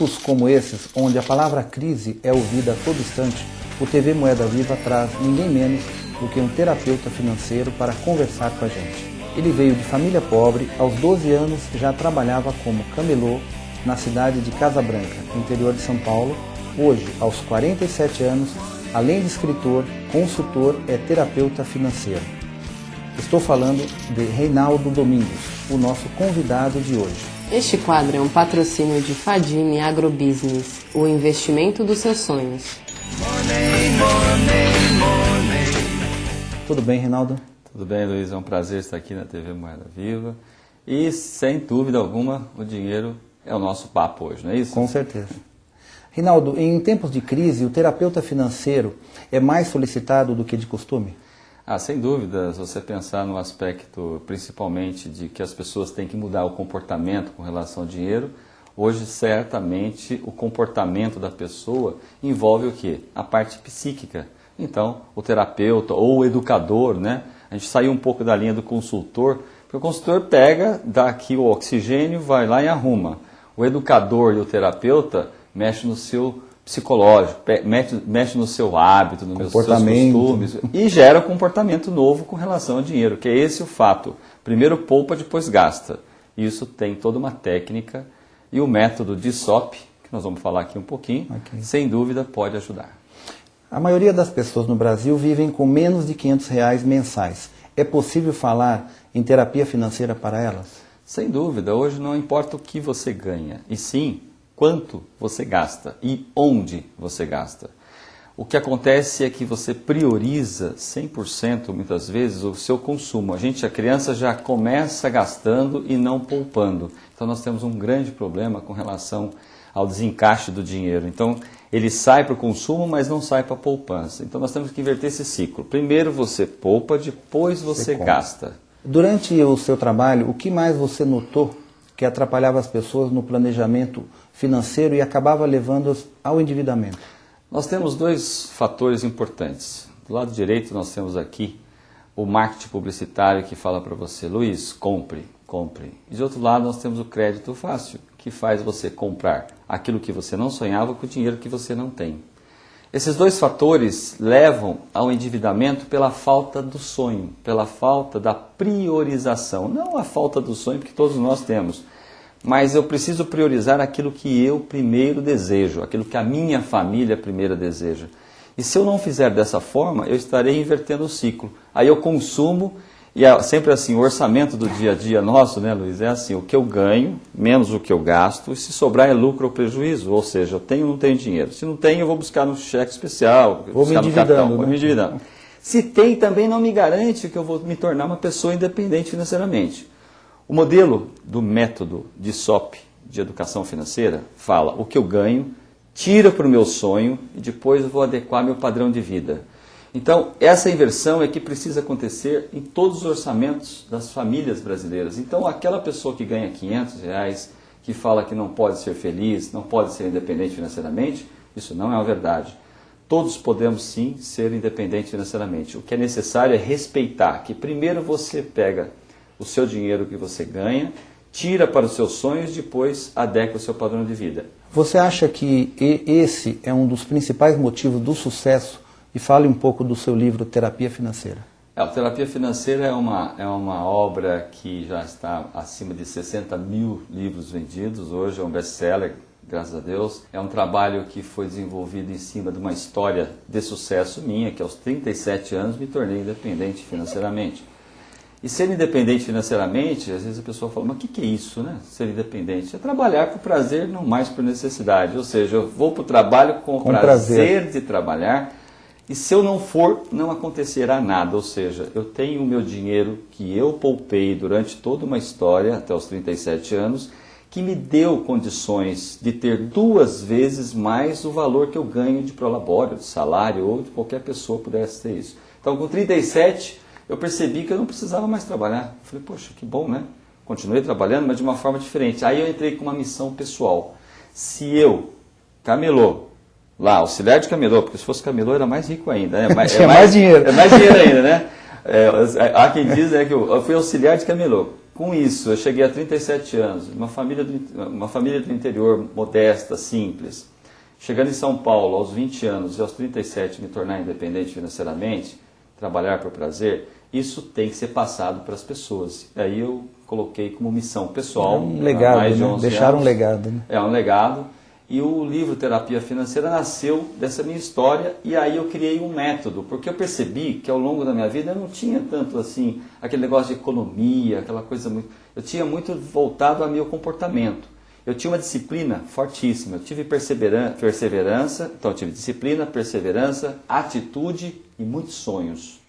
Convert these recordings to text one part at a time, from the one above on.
tempos como esses, onde a palavra crise é ouvida a todo instante, o TV Moeda Viva traz ninguém menos do que um terapeuta financeiro para conversar com a gente. Ele veio de família pobre, aos 12 anos já trabalhava como camelô na cidade de Casa Branca, interior de São Paulo. Hoje, aos 47 anos, além de escritor, consultor, é terapeuta financeiro. Estou falando de Reinaldo Domingos, o nosso convidado de hoje. Este quadro é um patrocínio de Fadime Agrobusiness, o investimento dos seus sonhos. Tudo bem, Reinaldo? Tudo bem, Luiz. É um prazer estar aqui na TV Moeda Viva. E, sem dúvida alguma, o dinheiro é o nosso papo hoje, não é isso? Com certeza. Reinaldo, em tempos de crise, o terapeuta financeiro é mais solicitado do que de costume? Sem dúvida, se você pensar no aspecto principalmente de que as pessoas têm que mudar o comportamento com relação ao dinheiro, hoje certamente o comportamento da pessoa envolve o quê? A parte psíquica. Então, o terapeuta ou o educador, né? A gente saiu um pouco da linha do consultor, porque o consultor pega, dá aqui o oxigênio, vai lá e arruma. O educador e o terapeuta mexe no seu psicológico, mexe no seu hábito, nos seus costumes e gera um comportamento novo com relação ao dinheiro, que é esse o fato. Primeiro poupa, depois gasta. Isso tem toda uma técnica e o método de SOP, que nós vamos falar aqui um pouquinho, sem dúvida pode ajudar. A maioria das pessoas no Brasil vivem com menos de R$500 mensais. É possível falar em terapia financeira para elas? Sem dúvida. Hoje não importa o que você ganha, e sim quanto você gasta e onde você gasta. O que acontece é que você prioriza 100% muitas vezes o seu consumo. A criança já começa gastando e não poupando. Então nós temos um grande problema com relação ao desencaixe do dinheiro. Então ele sai para o consumo, mas não sai para a poupança. Então nós temos que inverter esse ciclo. Primeiro você poupa, depois você gasta. Durante o seu trabalho, o que mais você notou que atrapalhava as pessoas no planejamento financeiro e acabava levando-as ao endividamento? Nós temos dois fatores importantes. Do lado direito nós temos aqui o marketing publicitário que fala para você, Luiz, compre, compre. E do outro lado nós temos o crédito fácil, que faz você comprar aquilo que você não sonhava com o dinheiro que você não tem. Esses dois fatores levam ao endividamento pela falta do sonho, pela falta da priorização. Não a falta do sonho, porque todos nós temos, mas eu preciso priorizar aquilo que eu primeiro desejo, aquilo que a minha família primeiro deseja. E se eu não fizer dessa forma, eu estarei invertendo o ciclo. Aí eu consumo, e é sempre assim, o orçamento do dia a dia nosso, né, Luiz, é assim, o que eu ganho, menos o que eu gasto, e se sobrar é lucro ou prejuízo, ou seja, eu tenho ou não tenho dinheiro. Se não tenho, eu vou buscar no cheque especial, vou me endividando, vou me endividando. Se tem, também não me garante que eu vou me tornar uma pessoa independente financeiramente. O modelo do método de SOP, de educação financeira, fala o que eu ganho, tira para o meu sonho e depois eu vou adequar meu padrão de vida. Então, essa inversão é que precisa acontecer em todos os orçamentos das famílias brasileiras. Então, aquela pessoa que ganha R$500, que fala que não pode ser feliz, não pode ser independente financeiramente, isso não é uma verdade. Todos podemos sim ser independentes financeiramente. O que é necessário é respeitar que primeiro você pega o seu dinheiro que você ganha, tira para os seus sonhos, depois adequa o seu padrão de vida. Você acha que esse é um dos principais motivos do sucesso? E fale um pouco do seu livro Terapia Financeira. A Terapia Financeira é uma obra que já está acima de 60 mil livros vendidos. Hoje é um best-seller, graças a Deus. É um trabalho que foi desenvolvido em cima de uma história de sucesso minha, que aos 37 anos me tornei independente financeiramente. E ser independente financeiramente, às vezes a pessoa fala, mas o que é isso, né? Ser independente? É trabalhar por prazer, não mais por necessidade. Ou seja, eu vou para o trabalho com prazer de trabalhar. E se eu não for, não acontecerá nada. Ou seja, eu tenho o meu dinheiro que eu poupei durante toda uma história, até os 37 anos, que me deu condições de ter 2 vezes mais o valor que eu ganho de prolabório, de salário, ou de qualquer pessoa pudesse ter isso. Então, com 37, eu percebi que eu não precisava mais trabalhar. Eu falei, poxa, que bom, né? Continuei trabalhando, mas de uma forma diferente. Aí eu entrei com uma missão pessoal. Se eu, camelô, lá, auxiliar de camelô, porque se fosse camelô era mais rico ainda, né? Tinha mais dinheiro. É mais dinheiro ainda, né? Há quem diz que eu fui auxiliar de camelô. com isso, eu cheguei a 37 anos, uma família do interior, modesta, simples. Chegando em São Paulo aos 20 anos e aos 37 me tornar independente financeiramente, trabalhar por prazer, isso tem que ser passado para as pessoas. E aí eu coloquei como missão pessoal. Um legado, mais de 11 né? Deixar um anos. legado. Né? É um legado. E o livro Terapia Financeira nasceu dessa minha história e aí eu criei um método, porque eu percebi que ao longo da minha vida eu não tinha tanto assim, aquele negócio de economia, aquela coisa muito... Eu tinha muito voltado ao meu comportamento. Eu tinha uma disciplina fortíssima, eu tive perseverança, então eu tive disciplina, perseverança, atitude e muitos sonhos.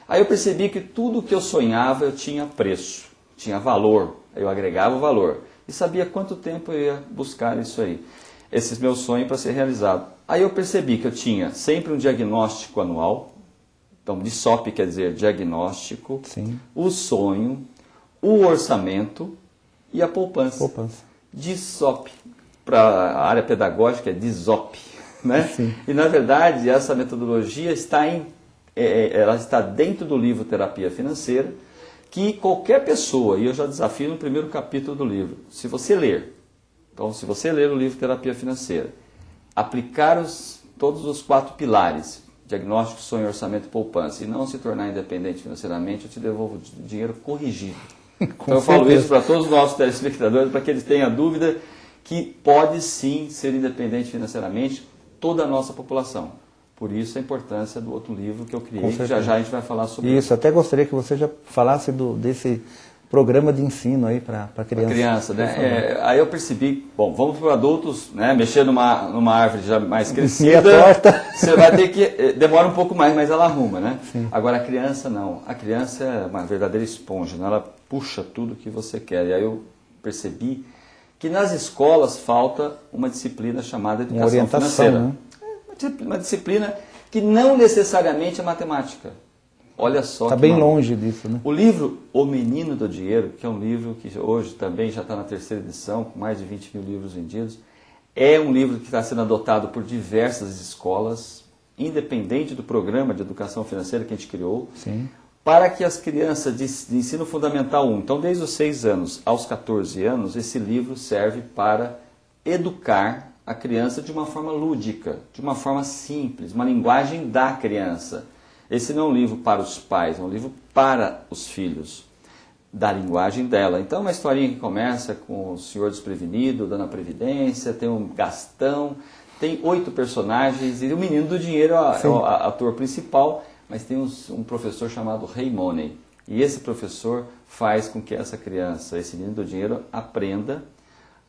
Aí eu percebi que tudo que eu sonhava eu tinha preço, tinha valor, eu agregava o valor e sabia quanto tempo eu ia buscar isso aí, esses meus sonhos para ser realizado. Aí eu percebi que eu tinha sempre um diagnóstico anual, então DISOP quer dizer diagnóstico, Sim. o sonho, o orçamento e a poupança. Poupança. DISOP, para a área pedagógica é DISOP, né? Sim. E na verdade essa metodologia ela está dentro do livro Terapia Financeira, que qualquer pessoa, e eu já desafio no primeiro capítulo do livro, se você ler o livro Terapia Financeira, aplicar todos os 4 pilares, diagnóstico, sonho, orçamento e poupança, e não se tornar independente financeiramente, eu te devolvo o dinheiro corrigido. Então eu falo isso para todos os nossos telespectadores, para que eles tenham dúvida que pode sim ser independente financeiramente toda a nossa população. Por isso a importância do outro livro que eu criei, que já a gente vai falar sobre isso. Até gostaria que você já falasse desse programa de ensino aí para criança. Criança, né? Aí eu percebi, bom, vamos para adultos, né? Mexer numa árvore já mais crescida, você vai ter que, demora um pouco mais, mas ela arruma, né? Sim. Agora a criança não, a criança é uma verdadeira esponja, né? Ela puxa tudo que você quer. E aí eu percebi que nas escolas falta uma disciplina chamada educação financeira. Né? Uma disciplina que não necessariamente é matemática. Olha só. Está bem longe disso, né? O livro O Menino do Dinheiro, que é um livro que hoje também já está na 3ª edição, com mais de 20 mil livros vendidos, é um livro que está sendo adotado por diversas escolas, independente do programa de educação financeira que a gente criou, Sim. para que as crianças de ensino fundamental 1, então desde os 6 anos aos 14 anos, esse livro serve para educar a criança de uma forma lúdica, de uma forma simples, uma linguagem da criança. Esse não é um livro para os pais, é um livro para os filhos, da linguagem dela. Então, uma historinha que começa com o Senhor Desprevenido, Dona Previdência, tem um Gastão, tem 8 personagens, e o Menino do Dinheiro é o ator principal, mas tem um professor chamado Rei Money. E esse professor faz com que essa criança, esse Menino do Dinheiro, aprenda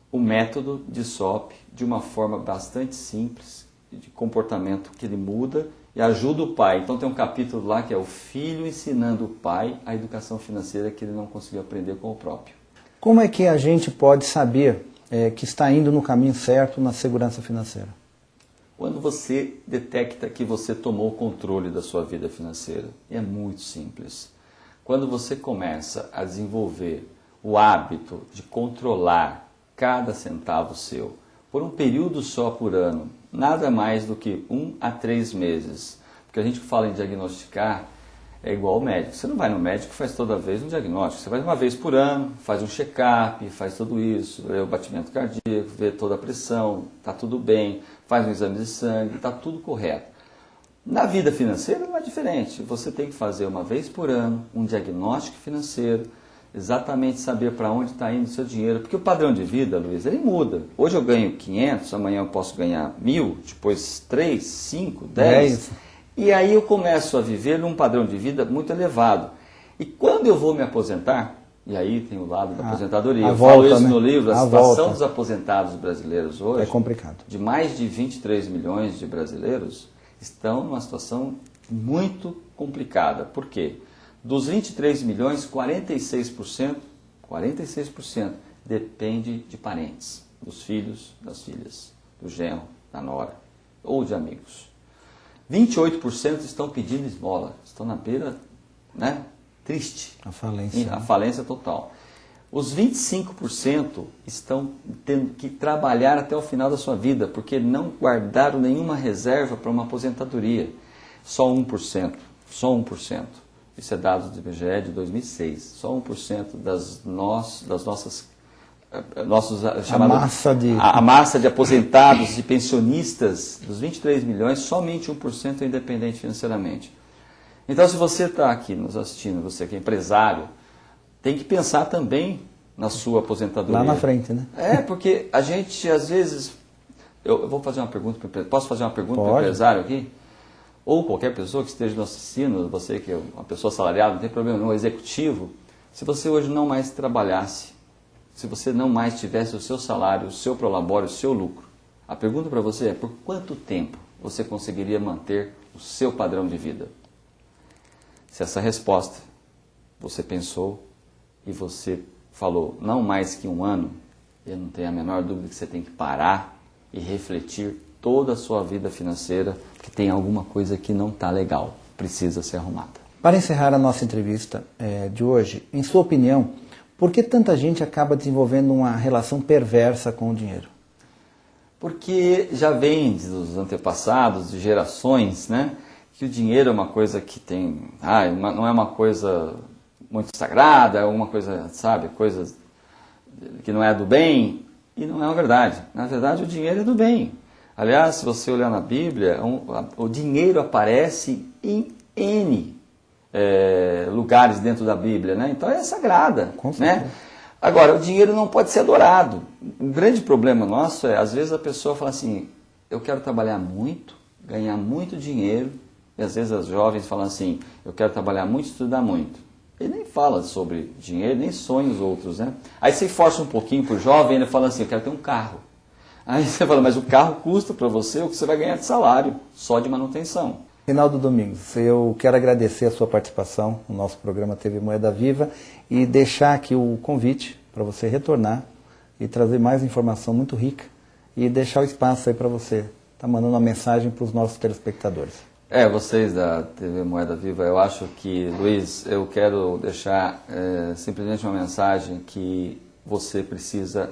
o método de SOP de uma forma bastante simples, de comportamento que ele muda e ajuda o pai. Então tem um capítulo lá que é o filho ensinando o pai a educação financeira que ele não conseguiu aprender com o próprio. Como é que a gente pode saber que está indo no caminho certo na segurança financeira? Quando você detecta que você tomou o controle da sua vida financeira, é muito simples. Quando você começa a desenvolver o hábito de controlar cada centavo seu, por um período só por ano, nada mais do que 1 a 3 meses. Porque a gente fala em diagnosticar, é igual ao médico. Você não vai no médico e faz toda vez um diagnóstico. Você vai uma vez por ano, faz um check-up, faz tudo isso, vê o batimento cardíaco, vê toda a pressão, está tudo bem, faz um exame de sangue, está tudo correto. Na vida financeira não é diferente. Você tem que fazer uma vez por ano um diagnóstico financeiro, exatamente saber para onde está indo o seu dinheiro. Porque o padrão de vida, Luiz, ele muda. Hoje eu ganho 500, amanhã eu posso ganhar 1.000, depois 3, 5, 10. E aí eu começo a viver num padrão de vida muito elevado. E quando eu vou me aposentar, e aí tem o lado da aposentadoria, eu falo isso no livro, a situação dos aposentados brasileiros hoje, é complicado. De mais de 23 milhões de brasileiros, estão numa situação muito complicada. Por quê? Dos 23 milhões, 46% depende de parentes, dos filhos, das filhas, do genro, da nora ou de amigos. 28% estão pedindo esmola, estão na beira, né, triste. A falência. A falência total. Os 25% estão tendo que trabalhar até o final da sua vida, porque não guardaram nenhuma reserva para uma aposentadoria. Só 1%. Isso é dados do IBGE de 2006. Só 1% das nossas a massa de aposentados e pensionistas, dos 23 milhões, somente 1% é independente financeiramente. Então, se você está aqui nos assistindo, você que é empresário, tem que pensar também na sua aposentadoria. Lá na frente, né? Porque a gente, às vezes... Eu vou fazer uma pergunta, posso fazer uma pergunta para o Pode. empresário aqui? Ou qualquer pessoa que esteja nos assistindo, você que é uma pessoa assalariada, não tem problema nenhum, executivo, se você hoje não mais trabalhasse, se você não mais tivesse o seu salário, o seu prolabore, o seu lucro, a pergunta para você é: por quanto tempo você conseguiria manter o seu padrão de vida? Se essa resposta você pensou e você falou não mais que um ano, eu não tenho a menor dúvida que você tem que parar e refletir toda a sua vida financeira, porque tem alguma coisa que não está legal, precisa ser arrumada. Para encerrar a nossa entrevista de hoje, em sua opinião, por que tanta gente acaba desenvolvendo uma relação perversa com o dinheiro? Porque já vem dos antepassados, de gerações, né, que o dinheiro é uma coisa que tem... não é uma coisa muito sagrada, é uma coisa, sabe, coisa que não é do bem, e não é uma verdade. Na verdade, o dinheiro é do bem. Aliás, se você olhar na Bíblia, o dinheiro aparece em N lugares dentro da Bíblia, né? Então é sagrada, né? Agora, o dinheiro não pode ser adorado. Um grande problema nosso é, às vezes a pessoa fala assim: eu quero trabalhar muito, ganhar muito dinheiro, e às vezes as jovens falam assim: eu quero trabalhar muito, estudar muito. Ele nem fala sobre dinheiro, nem sonha os outros, né? Aí você força um pouquinho pro jovem, ele fala assim: eu quero ter um carro. Aí você fala: mas o carro custa para você o que você vai ganhar de salário, só de manutenção. Reinaldo Domingos, eu quero agradecer a sua participação no nosso programa TV Moeda Viva e deixar aqui o convite para você retornar e trazer mais informação muito rica e deixar o espaço aí para você estar mandando uma mensagem para os nossos telespectadores. Vocês da TV Moeda Viva, eu acho que, Luiz, eu quero deixar simplesmente uma mensagem que você precisa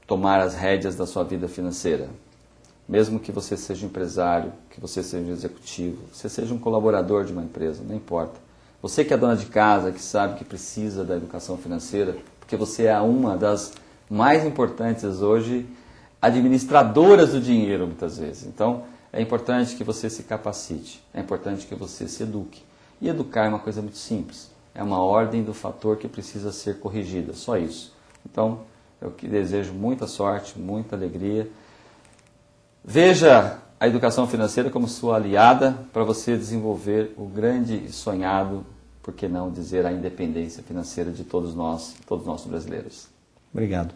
tomar as rédeas da sua vida financeira. Mesmo que você seja um empresário, que você seja um executivo, que você seja um colaborador de uma empresa, não importa. Você que é dona de casa, que sabe que precisa da educação financeira, porque você é uma das mais importantes hoje administradoras do dinheiro, muitas vezes. Então, é importante que você se capacite, é importante que você se eduque. E educar é uma coisa muito simples, é uma ordem do fator que precisa ser corrigida, só isso. Então, eu desejo muita sorte, muita alegria. Veja a educação financeira como sua aliada para você desenvolver o grande e sonhado, por que não dizer, a independência financeira de todos nós brasileiros. Obrigado.